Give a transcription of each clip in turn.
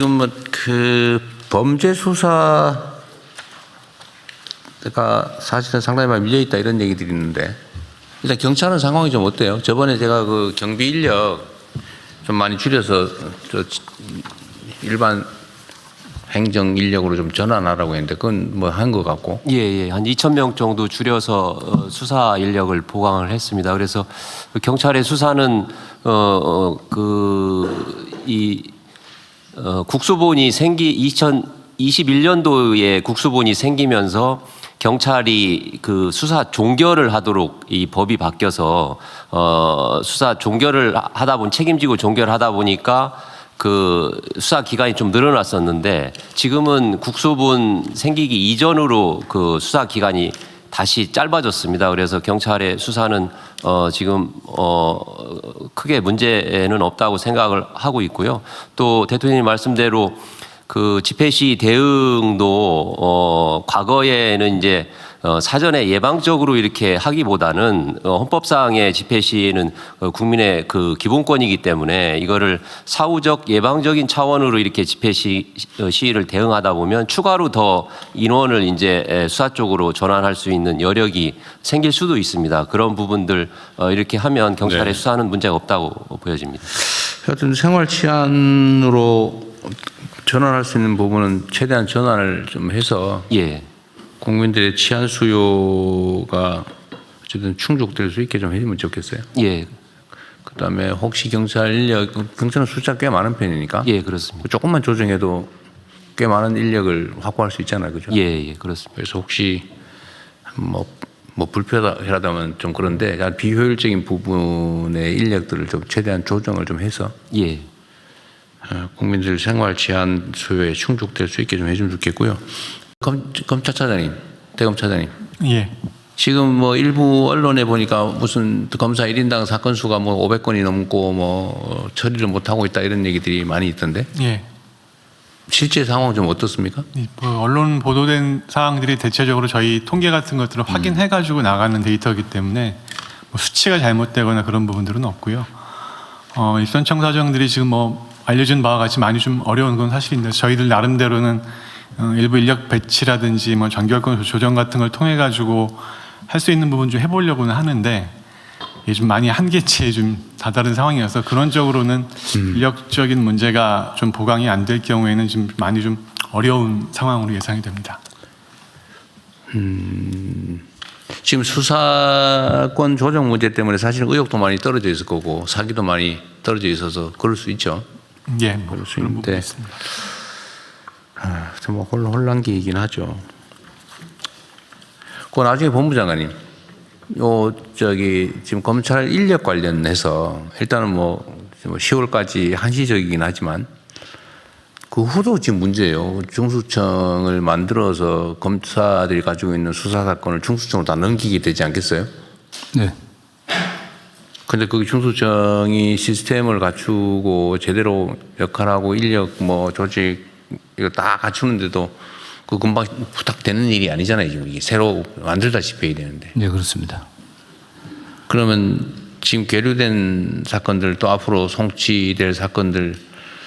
지금 뭐 그 범죄 수사가 사실은 상당히 많이 밀려 있다 이런 얘기들이 있는데 일단 경찰은 상황이 좀 어때요? 저번에 제가 그 경비 인력 좀 많이 줄여서 저 일반 행정 인력으로 좀 전환하라고 했는데 그건 뭐 한 것 같고. 예, 한 2,000명 정도 줄여서 수사 인력을 보강을 했습니다. 그래서 경찰의 수사는 국수본이 2021년도에 국수본이 생기면서 경찰이 그 수사 종결을 하도록 이 법이 바뀌어서 수사 종결을 하다 보니 책임지고 종결하다 보니까 그 수사 기간이 좀 늘어났었는데 지금은 국수본 생기기 이전으로 그 수사 기간이 다시 짧아졌습니다. 그래서 경찰의 수사는 지금 크게 문제는 없다고 생각을 하고 있고요. 또 대통령님 말씀대로 그 집회 시위 대응도 과거에는 이제 사전에 예방적으로 이렇게 하기보다는 헌법상의 집회 시위는 국민의 그 기본권이기 때문에 이거를 사후적 예방적인 차원으로 이렇게 집회 시위를 대응하다 보면 추가로 더 인원을 이제 수사 쪽으로 전환할 수 있는 여력이 생길 수도 있습니다. 그런 부분들 이렇게 하면 경찰의 수사는 문제가 없다고 보여집니다. 하여튼 생활 치안으로 전환할 수 있는 부분은 최대한 전환을 좀 해서 예. 국민들의 치안 수요가 어쨌든 충족될 수 있게 좀 해주면 좋겠어요. 예. 그다음에 혹시 경찰 인력, 경찰은 숫자 꽤 많은 편이니까. 예, 그렇습니다. 조금만 조정해도 꽤 많은 인력을 확보할 수 있잖아요, 그죠? 예, 그렇습니다. 그래서 혹시 뭐 불편하다면 좀 그런데 비효율적인 부분의 인력들을 좀 최대한 조정을 좀 해서. 예. 국민들 생활 치안 수요에 충족될 수 있게 좀 해주면 좋겠고요. 검찰차장님, 대검차장님. 예. 지금 뭐 일부 언론에 보니까 무슨 검사 1인당 사건 수가 뭐 500건이 넘고 뭐 처리를 못하고 있다 이런 얘기들이 많이 있던데. 예. 실제 상황은 좀 어떻습니까? 뭐 언론 보도된 사항들이 대체적으로 저희 통계 같은 것들을 확인해가지고 나가는 데이터이기 때문에 뭐 수치가 잘못되거나 그런 부분들은 없고요. 입선청사정들이 지금 뭐 알려진 바와 같이 많이 좀 어려운 건 사실인데 저희들 나름대로는 일부 인력 배치라든지 뭐 정규활동 조정 같은 걸 통해 가지고 할 수 있는 부분 좀 해보려고는 하는데 이게 좀 많이 한계치에 좀 다다른 상황이어서 그런 쪽으로는 인력적인 문제가 좀 보강이 안 될 경우에는 좀 많이 좀 어려운 상황으로 예상이 됩니다. 지금 수사권 조정 문제 때문에 사실 의혹도 많이 떨어져 있을 거고 사기도 많이 떨어져 있어서 그럴 수 있죠. 예, 뭐 그런 부분이 있습니다. 좀 혼란기이긴 하죠. 그 나중에 본부장관님, 지금 검찰 인력 관련해서 일단은 뭐 10월까지 한시적이긴 하지만 그 후도 지금 문제예요. 중수청을 만들어서 검사들이 가지고 있는 수사 사건을 중수청으로 다 넘기게 되지 않겠어요? 네. 근데 그 중수청이 시스템을 갖추고 제대로 역할하고 인력 뭐 조직 이거 다 갖추는데도 그 금방 부탁되는 일이 아니잖아요. 지금 이게 새로 만들다시피 해야 되는데. 네, 그렇습니다. 그러면 지금 계류된 사건들 또 앞으로 송치될 사건들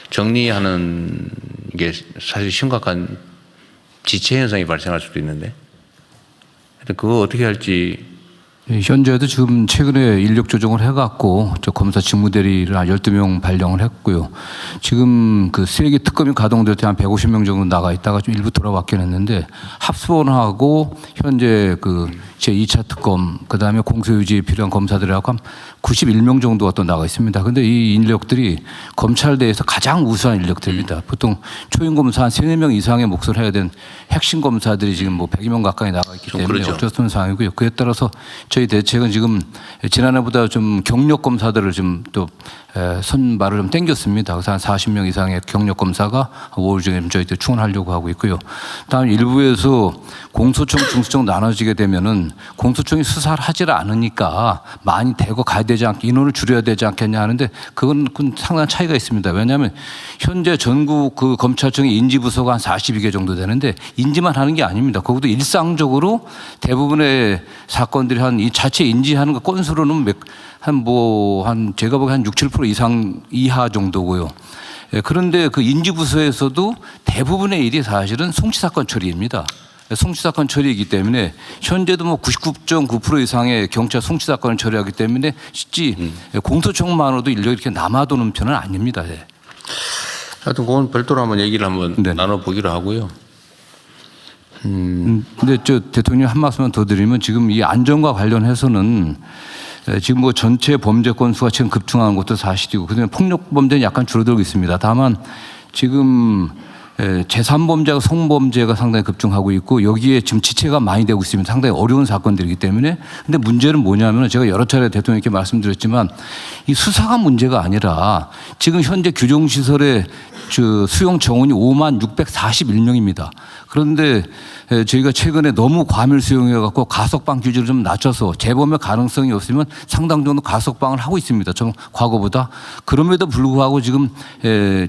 정리하는 게 사실 심각한 지체 현상이 발생할 수도 있는데. 하여튼 그거 어떻게 할지. 현재도 지금 최근에 인력 조정을 해갖고 저 검사 직무대리를 한 12명 발령을 했고요. 지금 그 3개 특검이 가동될 때 한 150명 정도 나가 있다가 좀 일부 돌아왔긴 했는데 합수본하고 현재 그 제2차 특검 그다음에 공소유지에 필요한 검사들하고 한 91명 정도가 또 나가 있습니다. 근데 이 인력들이 검찰대에서 가장 우수한 인력들입니다. 보통 초임 검사 한 3-4명 이상의 몫을 해야 되는 핵심 검사들이 지금 뭐 100여 명 가까이 나가 있기 때문에 그렇죠. 어쩔 수 없는 상황이고요. 그에 따라서 저희 대책은 지금 지난해보다 좀 경력 검사들을 좀 또 선발을 좀 땡겼습니다. 그래서 한 40명 이상의 경력 검사가 5월 중에 저희들 충원하려고 하고 있고요. 다음 일부에서 공소청, 중수청 나눠지게 되면은 공소청이 수사를 하질 않으니까 많이 대거 가야 되지 않게 인원을 줄여야 되지 않겠냐 하는데 그건 상당한 차이가 있습니다. 왜냐하면 현재 전국 그 검찰청의 인지부서가 한 42개 정도 되는데 인지만 하는 게 아닙니다. 거기도 일상적으로 대부분의 사건들이 한 이 자체 인지하는 거 건수로는 한 제가 보기엔 한 6, 7% 이상 이하 정도고요. 예, 그런데 그 인지부서에서도 대부분의 일이 사실은 송치 사건 처리입니다. 송치 사건 처리이기 때문에 현재도 뭐 99.9% 이상의 경찰 송치 사건을 처리하기 때문에 실제 공소청만으로도 인력이 이렇게 남아도는 편은 아닙니다. 예. 하여튼 그건 별도로 한번 얘기를 한번 네. 나눠보기로 하고요. 근데 저 대통령 한 말씀만 더 드리면 지금 이 안전과 관련해서는 지금 뭐 전체 범죄 건수가 지금 급증하는 것도 사실이고 그다음에 폭력 범죄는 약간 줄어들고 있습니다. 다만 지금 제3범죄가 성범죄가 상당히 급증하고 있고 여기에 지금 지체가 많이 되고 있으면 상당히 어려운 사건들이기 때문에 근데 문제는 뭐냐면 제가 여러 차례 대통령께 말씀드렸지만 이 수사가 문제가 아니라 지금 현재 규정시설의 수용 정원이 56,641명입니다. 그런데 저희가 최근에 너무 과밀 수용해 갖고 가석방 규제를 좀 낮춰서 재범의 가능성이 없으면 상당 정도 가석방을 하고 있습니다. 좀 과거보다. 그럼에도 불구하고 지금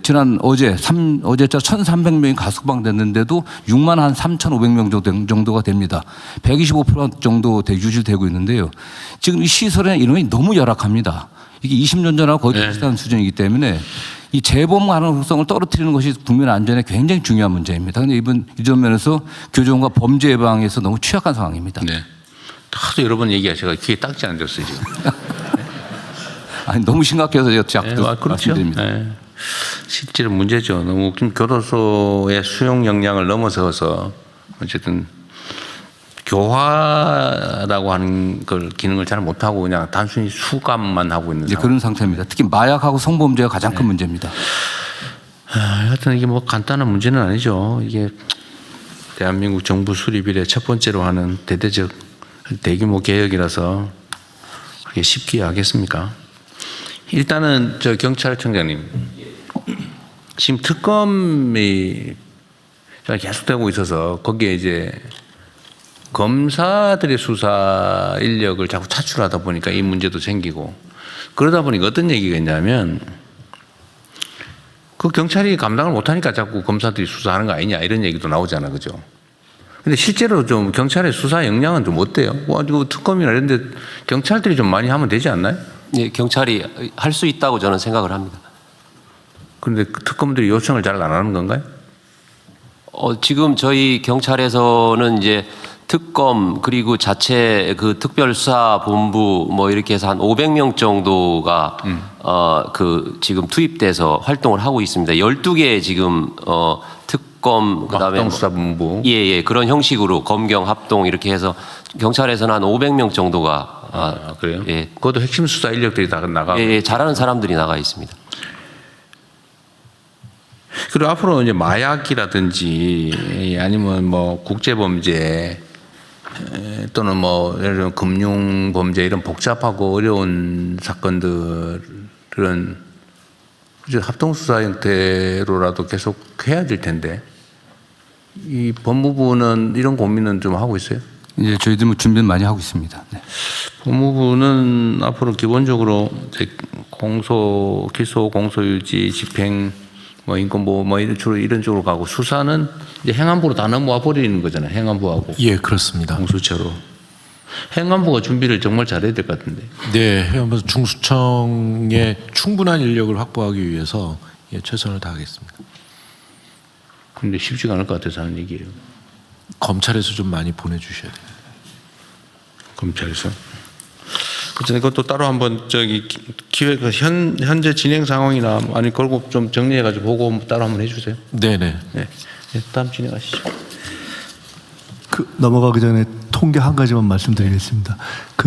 지난 어제자 1,300명이 가석방 됐는데도 63,500명 정도가 됩니다. 125% 정도 유지되고 있는데요. 지금 이 시설의 인원이 너무 열악합니다. 이게 20년 전하고 거의 비슷한 수준이기 때문에 이 재범 가능성을 떨어뜨리는 것이 국민 안전에 굉장히 중요한 문제입니다. 그런데 이전 면에서 교정과 범죄 예방에서 너무 취약한 상황입니다. 네. 하도 여러 번 얘기하셔서 귀에 딱지 안 졌어요 지금. 아니, 너무 심각해서 제가 자꾸 그렇죠. 말씀드립니다. 네. 실제로 문제죠. 너무 교도소의 수용 역량을 넘어서서 어쨌든 교화라고 하는 걸 기능을 잘 못하고 그냥 단순히 수감만 하고 있는 이제 그런 상태입니다. 특히 마약하고 성범죄가 가장 큰 문제입니다. 하여튼 이게 뭐 간단한 문제는 아니죠. 이게 대한민국 정부 수립 이래 첫 번째로 하는 대대적 대규모 개혁이라서 그게 쉽게 하겠습니까? 일단은 저 경찰청장님 지금 특검이 계속되고 있어서 거기에 이제 검사들의 수사 인력을 자꾸 차출하다 보니까 이 문제도 생기고 그러다 보니까 어떤 얘기가 있냐면 그 경찰이 감당을 못하니까 자꾸 검사들이 수사하는 거 아니냐 이런 얘기도 나오잖아, 그죠? 근데 실제로 좀 경찰의 수사 역량은 좀 어때요? 특검이나 이런 데 경찰들이 좀 많이 하면 되지 않나요? 네, 경찰이 할 수 있다고 저는 생각을 합니다. 그런데 특검들이 요청을 잘 안 하는 건가요? 지금 저희 경찰에서는 이제 특검 그리고 자체 그 특별수사본부 뭐 이렇게 해서 한 500명 정도가 지금 투입돼서 활동을 하고 있습니다. 12개 지금 특검 그다음에 합동수사본부. 예, 그런 형식으로 검경 합동 이렇게 해서 경찰에서는 한 500명 정도가 그래요? 예. 그것도 핵심 수사 인력들이 다 나가고. 예, 잘하는 사람들이 나가 있습니다. 그리고 앞으로 이제 마약이라든지 아니면 뭐 국제범죄 또는 뭐 예를 들면 금융범죄 이런 복잡하고 어려운 사건들은 이제 합동수사 형태로라도 계속 해야 될 텐데 이 법무부는 이런 고민은 좀 하고 있어요? 이제 저희들 뭐 준비는 많이 하고 있습니다. 네. 법무부는 앞으로 기본적으로 이제 공소, 기소, 공소유지, 집행 뭐 인권보호 뭐 주로 이런 쪽으로 가고 수사는 이제 행안부로 다 넘어와 버리는 거잖아요. 행안부하고 예, 그렇습니다. 공수처로. 행안부가 준비를 정말 잘해야 될 것 같은데. 네, 해운부 중수청에 충분한 인력을 확보하기 위해서 최선을 다하겠습니다. 근데 쉽지가 않을 것 같아서 하는 얘기예요. 검찰에서 좀 많이 보내주셔야 돼요. 검찰에서. 그렇죠. 이것도 따로 한번 기획 현재 진행 상황이나 아니 걸고 좀 정리해가지고 보고 따로 한번 해주세요. 네네. 네. 다음 진행하시죠. 넘어가기 전에 통계 한 가지만 말씀드리겠습니다.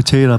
제일